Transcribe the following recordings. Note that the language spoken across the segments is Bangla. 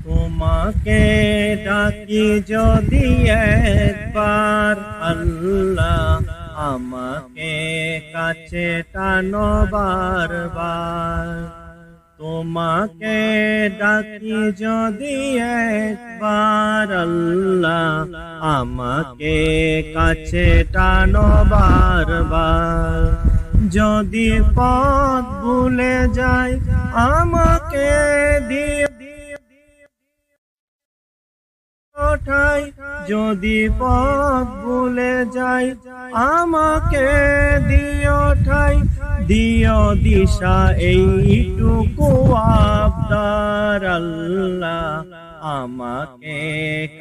তোমাকে ডাকি যদি একবার আল্লাহ, আমাকে কাছে টানো বারবার। তোমাকে ডাকি যদি একবার আল্লাহ, আমাকে কাছে টানো বারবার। যদি পথ ভুলে যাই আমাকে দিও ঠাই, যদি পথ ভুলে যাই আমাকে দিও ঠাই। দিও দিশা এইটুকু আবদার আল্লাহ, আমাকে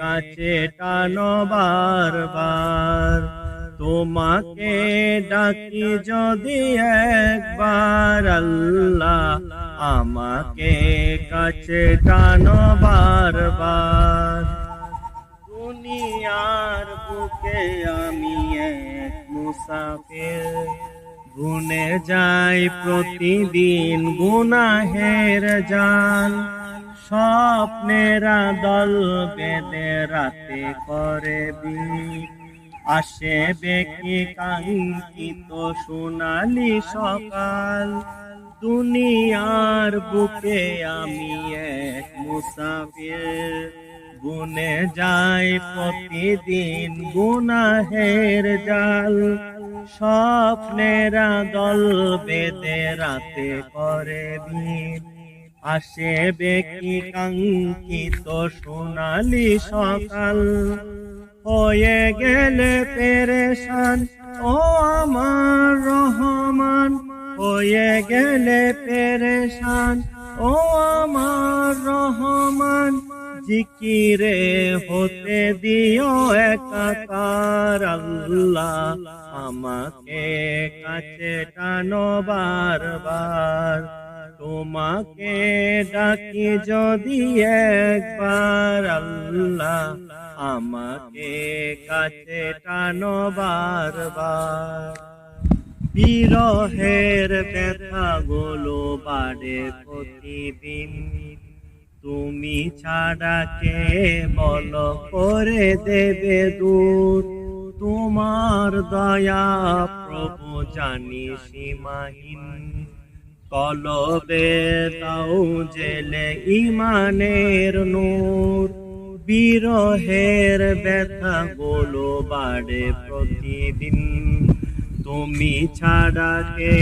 কাছে টানো বারবার। তোমাকে ডাকি যদি একবার আল্লাহ, আমাকে কাছে টানো বারবার। দুনিয়ার বুকে আমি এক মুসাফির, গুনে যাই প্রতিদিন গুনাহের জাল। স্বপ্নেরা দল বেঁধে রাতে করে দিন, আসে বেকি কাঙ্ক্ষিত সোনালি সকাল। দুনিয়ার বুকে আমি এক মুসাফির, গুনে যাই প্রতিদিন গুনাহের জাল। স্বপ্নেরা দল বেঁধে রাতে করে দিন, আসে বেকি কাঙ্ক্ষিত সোনালি সকাল। হয়ে গেলে পেরেশান ও আমার রহমান, হয়ে গেলে পেরেশান ও আমার রহমান। জিকিরে হতে দিও একাকার আল্লাহ, আমাকে কাছে টানো বারবার। তোমাকে ডাকি যদি একবার আল্লাহ, আমাকে কাছে টানো বারবার। বিরহের ব্যথাগুলো বাড়ে প্রতিদিন, তুমি ছাড়া কে বলো করে দেবে দূর। তোমার দয়া প্রভু জানি সীমাহীন, কলবে দাও জেলে ইমানের নূর। বিরহের ব্যথাগুলো বাড়ে প্রতিদিন, তুমি ছাড়া কে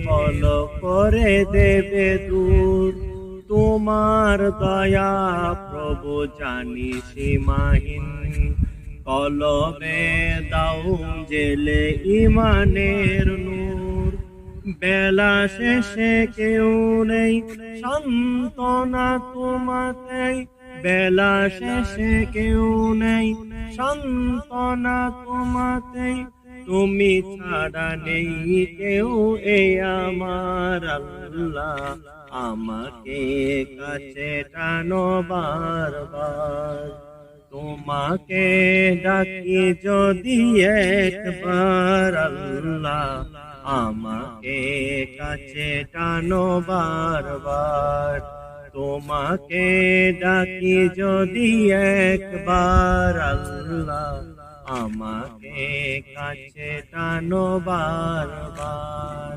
বলো করে দেবে দূর। তোমার দয়া প্রভু জানি সীমাহীন, কলবে দাও জেলে ইমানের নূর। বেলা শেষে কেউ নেই সান্ত্বনা তোমাতেই, বেলা শেষে কেউ নেই সান্ত্বনা তোমাতেই। তুমি ছাড়া নেই কেউ এ আমার আল্লাহ, আমাকে কাছে টানো বারবার। তোমাকে ডাকি যদি একবার আল্লাহ, আমাকে কাছে টানো বারবার। তোমাকে ডাকি যদি একবার আল্লাহ, আমাকে কাছে টানো বারবার।